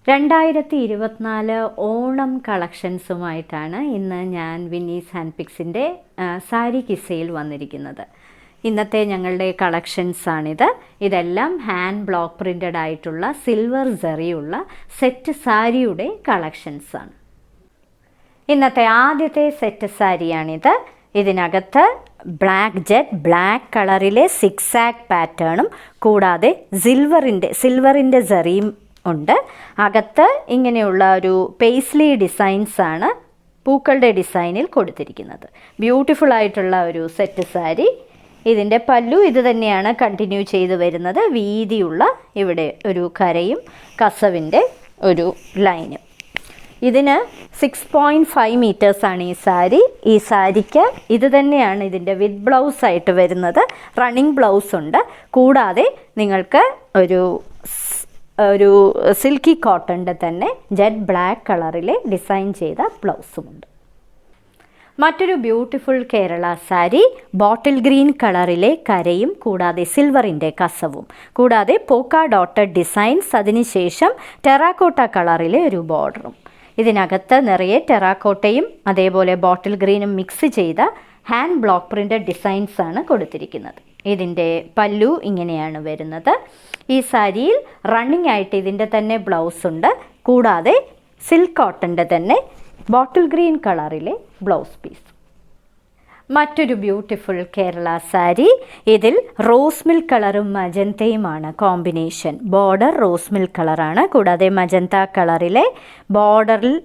2024 ഓണം കളക്ഷൻസുമായിട്ടാണ് ഇന്ന് ഞാൻ വിന്നീസ് ഹാൻഡ് പിക്സിൻ്റെ സാരി കിസ്സയിൽ വന്നിരിക്കുന്നത്. ഇന്നത്തെ ഞങ്ങളുടെ കളക്ഷൻസാണിത്. ഇതെല്ലാം ഹാൻഡ് ബ്ലോക്ക് പ്രിൻ്റഡ് ആയിട്ടുള്ള സിൽവർ സെറിയുള്ള സെറ്റ് സാരിയുടെ കളക്ഷൻസാണ്. ഇന്നത്തെ ആദ്യത്തെ സെറ്റ് സാരിയാണിത്. ഇതിനകത്ത് ബ്ലാക്ക് കളറിലെ സിക്സാക് പാറ്റേണും കൂടാതെ സിൽവറിൻ്റെ സെറിയും ഉണ്ട്. അകത്ത് ഇങ്ങനെയുള്ള ഒരു പേസ്ലി ഡിസൈൻസാണ് പൂക്കളുടെ ഡിസൈനിൽ കൊടുത്തിരിക്കുന്നത്. ബ്യൂട്ടിഫുൾ ആയിട്ടുള്ള ഒരു സെറ്റ് സാരി. ഇതിൻ്റെ പല്ലു ഇത് തന്നെയാണ് കണ്ടിന്യൂ ചെയ്ത് വരുന്നത്. വീതിയുള്ള ഇവിടെ ഒരു കരയും കസവിൻ്റെ ഒരു ലൈനും. ഇതിന് 6.5 മീറ്റേഴ്സാണ് ഈ സാരി. ഈ സാരിക്ക് ഇത് തന്നെയാണ് ഇതിൻ്റെ വിത്ത് ബ്ലൗസ് ആയിട്ട് വരുന്നത്. റണ്ണിങ് ബ്ലൗസ് ഉണ്ട്. കൂടാതെ നിങ്ങൾക്ക് ഒരു സിൽക്കി കോട്ടൻ്റെ തന്നെ ജെറ്റ് ബ്ലാക്ക് കളറിലെ ഡിസൈൻ ചെയ്ത ബ്ലൗസുമുണ്ട്. മറ്റൊരു beautiful Kerala sari. Bottle green കളറിലെ കരയും കൂടാതെ സിൽവറിൻ്റെ കസവും കൂടാതെ പോക്ക ഡോട്ടഡ് ഡിസൈൻസ്, അതിനുശേഷം ടെറാക്കോട്ട കളറിലെ ഒരു ബോർഡറും. ഇതിനകത്ത് നിറയെ ടെറാക്കോട്ടയും അതേപോലെ ബോട്ടിൽ ഗ്രീനും മിക്സ് ചെയ്ത ഹാൻഡ് ബ്ലോക്ക് പ്രിൻ്റഡ് ഡിസൈൻസാണ് കൊടുത്തിരിക്കുന്നത്. ഇതിൻ്റെ പല്ലു ഇങ്ങനെയാണ് വരുന്നത്. ഈ സാരിയിൽ റണ്ണിങ് ആയിട്ട് ഇതിൻ്റെ തന്നെ ബ്ലൗസ് ഉണ്ട്. കൂടാതെ സിൽക്ക് കോട്ടൻ്റെ തന്നെ ബോട്ടിൽ ഗ്രീൻ കളറിലെ ബ്ലൗസ് പീസ്. മറ്റൊരു ബ്യൂട്ടിഫുൾ കേരള സാരി. ഇതിൽ റോസ് മിൽക്ക് കളറും മജന്തയുമാണ് കോമ്പിനേഷൻ. ബോർഡർ റോസ് മിൽക്ക് കളറാണ്. കൂടാതെ മജന്ത കളറിലെ ബോർഡറിൽ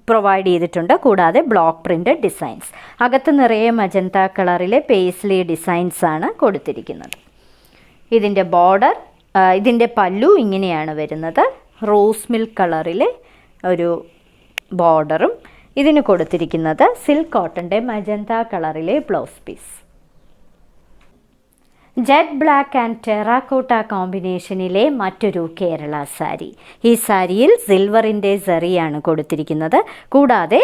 പ്രൊവൈഡ് ചെയ്തിട്ടുണ്ട്. കൂടാതെ ബ്ലോക്ക് പ്രിൻ്റഡ് ഡിസൈൻസ്. അകത്ത് നിറയെ മജന്ത കളറിലെ പേസ്ലി ഡിസൈൻസാണ് കൊടുത്തിരിക്കുന്നത്. ഇതിൻ്റെ ബോർഡർ ഇതിൻ്റെ പല്ലു ഇങ്ങനെയാണ് വരുന്നത്. റോസ് മിൽക്ക് കളറിലെ ഒരു ബോർഡറും ഇതിന് കൊടുത്തിരിക്കുന്നത് സിൽക്ക് കോട്ടൻ്റെ മജന്ത കളറിലെ blouse piece. Jet black and terracotta കോമ്പിനേഷനിലെ മറ്റൊരു കേരള സാരി. ഈ സാരിയിൽ സിൽവറിൻ്റെ സെറിയാണ് കൊടുത്തിരിക്കുന്നത്. കൂടാതെ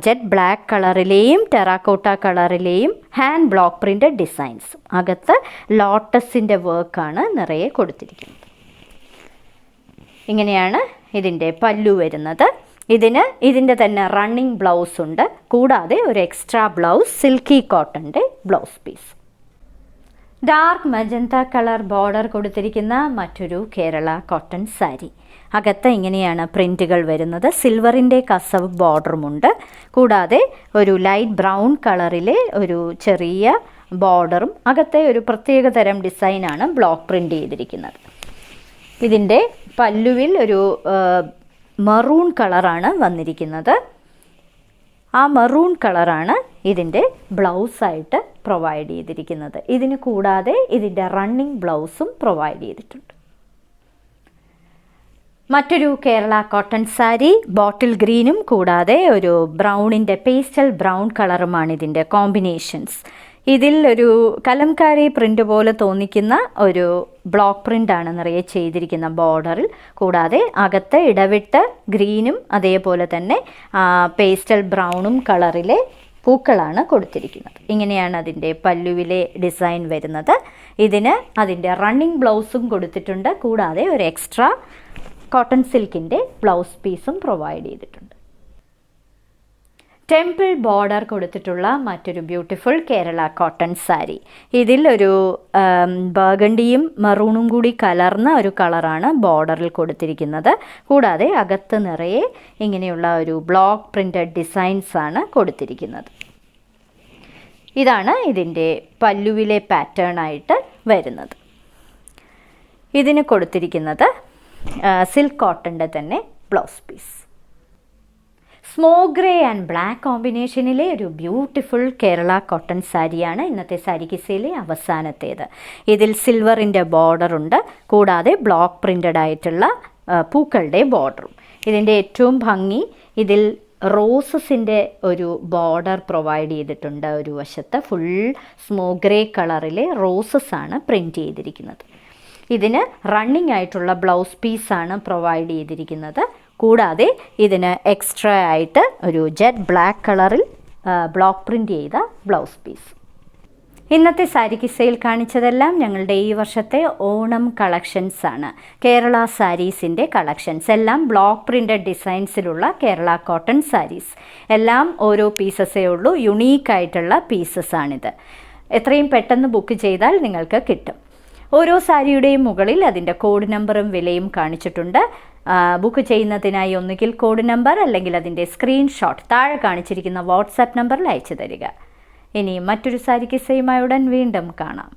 ജെറ്റ് ബ്ലാക്ക് കളറിലെയും ടെറാക്കോട്ട കളറിലെയും ഹാൻഡ് ബ്ലോക്ക് പ്രിൻ്റഡ് ഡിസൈൻസും. അകത്ത് ലോട്ടസിൻ്റെ വർക്കാണ് നിറയെ കൊടുത്തിരിക്കുന്നത്. ഇങ്ങനെയാണ് ഇതിൻ്റെ പല്ലു വരുന്നത്. ഇതിൻ്റെ തന്നെ റണ്ണിങ് ബ്ലൗസ് ഉണ്ട്. കൂടാതെ ഒരു എക്സ്ട്രാ ബ്ലൗസ് സിൽക്കി കോട്ടൻ്റെ blouse piece. Dark magenta colour border കൊടുത്തിരിക്കുന്ന മറ്റൊരു കേരള കോട്ടൺ സാരി. അകത്ത് ഇങ്ങനെയാണ് പ്രിൻറ്റുകൾ വരുന്നത്. സിൽവറിൻ്റെ കസവ് ബോർഡറുമുണ്ട്. കൂടാതെ ഒരു ലൈറ്റ് ബ്രൗൺ കളറിലെ ഒരു ചെറിയ ബോർഡറും അകത്തെ ഒരു പ്രത്യേക തരം ഡിസൈനാണ് ബ്ലോക്ക് പ്രിൻ്റ് ചെയ്തിരിക്കുന്നത്. ഇതിൻ്റെ പല്ലുവിൽ ഒരു മറൂൺ കളറാണ് വന്നിരിക്കുന്നത്. ആ മറൂൺ കളറാണ് ഇതിൻ്റെ ബ്ലൗസായിട്ട് പ്രൊവൈഡ് ചെയ്തിരിക്കുന്നത്. ഇതിന് കൂടാതെ ഇതിൻ്റെ റണ്ണിങ് ബ്ലൗസും പ്രൊവൈഡ് ചെയ്തിട്ടുണ്ട്. മറ്റൊരു കേരള കോട്ടൺ സാരി. ബോട്ടിൽ ഗ്രീനും കൂടാതെ ഒരു ബ്രൗണിൻ്റെ പേസ്റ്റൽ ബ്രൗൺ കളറുമാണ് ഇതിൻ്റെ കോമ്പിനേഷൻസ്. ഇതിൽ ഒരു കലംകാരി പ്രിൻ്റ് പോലെ തോന്നിക്കുന്ന ഒരു ബ്ലോക്ക് പ്രിൻ്റാണ് നിറയെ ചെയ്തിരിക്കുന്ന ബോർഡറിൽ. കൂടാതെ അകത്ത് ഇടവിട്ട് ഗ്രീനും അതേപോലെ തന്നെ പേസ്റ്റൽ ബ്രൗണും കളറിലെ പൂക്കളാണ് കൊടുത്തിരിക്കുന്നത്. ഇങ്ങനെയാണ് അതിൻ്റെ പല്ലുവിലെ ഡിസൈൻ വരുന്നത്. ഇതിന് അതിൻ്റെ റണ്ണിങ് ബ്ലൗസും കൊടുത്തിട്ടുണ്ട്. കൂടാതെ ഒരു എക്സ്ട്രാ കോട്ടൺ സിൽക്കിൻ്റെ ബ്ലൗസ് പീസും പ്രൊവൈഡ് ചെയ്തിട്ടുണ്ട്. ടെമ്പിൾ ബോർഡർ കൊടുത്തിട്ടുള്ള മറ്റൊരു ബ്യൂട്ടിഫുൾ കേരള കോട്ടൺ സാരി. ഇതിൽ ഒരു ബർഗണ്ടിയും മറൂണും കൂടി കലർന്ന ഒരു കളറാണ് ബോർഡറിൽ കൊടുത്തിരിക്കുന്നത്. കൂടാതെ അകത്ത് നിറയെ ഇങ്ങനെയുള്ള ഒരു ബ്ലോക്ക് പ്രിൻ്റഡ് ഡിസൈൻസാണ് കൊടുത്തിരിക്കുന്നത്. ഇതാണ് ഇതിൻ്റെ പല്ലുവിലെ പാറ്റേൺ ആയിട്ട് വരുന്നത്. ഇതിന് കൊടുത്തിരിക്കുന്നത് സിൽക്ക് കോട്ടൻ്റെ തന്നെ blouse piece. Smoke grey and black കോമ്പിനേഷനിലെ ഒരു ബ്യൂട്ടിഫുൾ കേരള കോട്ടൺ സാരിയാണ് ഇന്നത്തെ സാരി കിസ്സയിലെ അവസാനത്തേത്. ഇതിൽ സിൽവറിൻ്റെ ബോർഡറുണ്ട്. കൂടാതെ ബ്ലോക്ക് പ്രിൻ്റഡ് ആയിട്ടുള്ള പൂക്കളുടെ ബോർഡറും. ഇതിൻ്റെ ഏറ്റവും ഭംഗി ഇതിൽ റോസസിൻ്റെ ഒരു ബോർഡർ പ്രൊവൈഡ് ചെയ്തിട്ടുണ്ട്. ഒരു വശത്ത് ഫുൾ സ്മോക്ക് ഗ്രേ കളറിലെ റോസസ് ആണ് പ്രിൻ്റ് ചെയ്തിരിക്കുന്നത്. ഇതിന് റണ്ണിങ് ആയിട്ടുള്ള ബ്ലൗസ് പീസാണ് പ്രൊവൈഡ് ചെയ്തിരിക്കുന്നത്. കൂടാതെ ഇതിന് എക്സ്ട്രാ ആയിട്ട് ഒരു ജെറ്റ് ബ്ലാക്ക് കളറിൽ ബ്ലോക്ക് പ്രിൻ്റ് ചെയ്ത ബ്ലൗസ് പീസ്. ഇന്നത്തെ സാരി കിസ്സയിൽ കാണിച്ചതെല്ലാം ഞങ്ങളുടെ ഈ വർഷത്തെ ഓണം കളക്ഷൻസ് ആണ്. കേരള സാരീസിൻ്റെ കളക്ഷൻസ് എല്ലാം ബ്ലോക്ക് പ്രിൻറ്റഡ് ഡിസൈൻസിലുള്ള കേരള കോട്ടൺ സാരീസ്. എല്ലാം ഓരോ പീസസേ ഉള്ളൂ, യുണീക്കായിട്ടുള്ള പീസസ് ആണിത്. എത്രയും പെട്ടെന്ന് ബുക്ക് ചെയ്താൽ നിങ്ങൾക്ക് കിട്ടും. ഓരോ സാരിയുടെയും മുകളിൽ അതിൻ്റെ കോഡ് നമ്പറും വിലയും കാണിച്ചിട്ടുണ്ട്. ബുക്ക് ചെയ്യുന്നതിനായി ഒന്നുകിൽ കോഡ് നമ്പർ അല്ലെങ്കിൽ അതിൻ്റെ സ്ക്രീൻഷോട്ട് താഴെ കാണിച്ചിരിക്കുന്ന വാട്സാപ്പ് നമ്പറിൽ അയച്ചു തരിക. ഇനി മറ്റൊരു സാരി കിസ്സയുമായി ഉടൻ വീണ്ടും കാണാം.